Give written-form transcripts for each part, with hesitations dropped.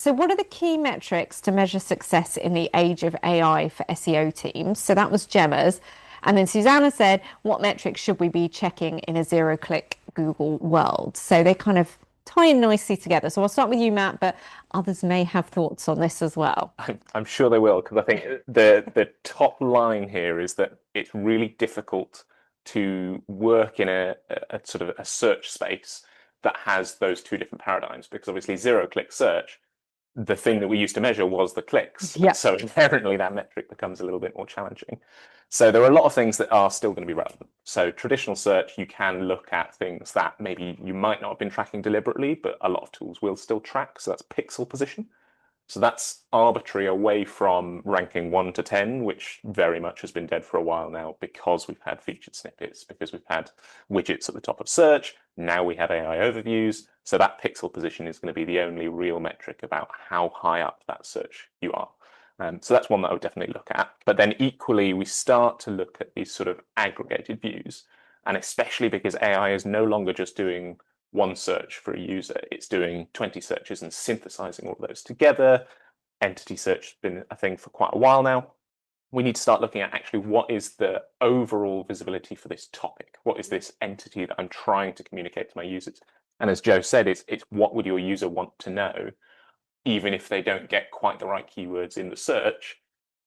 So, what are the key metrics to measure success in the age of AI for SEO teams? So, that was Gemma's. And then Susanna said, what metrics should we be checking in a zero-click Google world? So, they kind of tie in nicely together. So, I'll start with you, Matt, but others may have thoughts on this as well. I'm sure they will, because I think the top line here is that it's really difficult to work in a sort of a search space that has those two different paradigms, because obviously zero-click search, the thing that we used to measure was the clicks. Yeah. So inherently that metric becomes a little bit more challenging. So there are a lot of things that are still going to be relevant. So traditional search, you can look at things that maybe you might not have been tracking deliberately, but a lot of tools will still track. So that's pixel position. So that's arbitrary away from ranking 1 to 10, which very much has been dead for a while now because we've had featured snippets, because we've had widgets at the top of search. Now we have AI overviews. So that pixel position is going to be the only real metric about how high up that search you are. So that's one that I would definitely look at. But then equally, we start to look at these sort of aggregated views. And especially because AI is no longer just doing one search for a user. It's doing 20 searches and synthesizing all of those together. Entity search has been a thing for quite a while now. We need to start looking at actually what is the overall visibility for this topic? What is this entity that I'm trying to communicate to my users? And as Joe said, it's what would your user want to know, even if they don't get quite the right keywords in the search.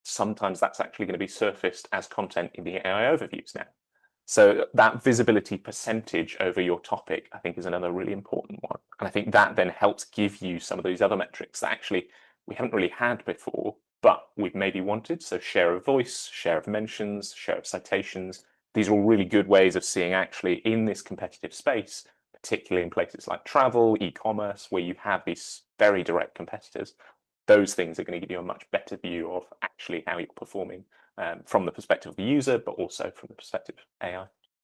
Sometimes that's actually going to be surfaced as content in the AI overviews now. So that visibility percentage over your topic, I think, is another really important one. And I think that then helps give you some of these other metrics that actually we haven't really had before, but we've maybe wanted. So share of voice, share of mentions, share of citations. These are all really good ways of seeing actually in this competitive space, particularly in places like travel, e-commerce, where you have these very direct competitors. Those things are going to give you a much better view of actually how you're performing from the perspective of the user, but also from the perspective of AI.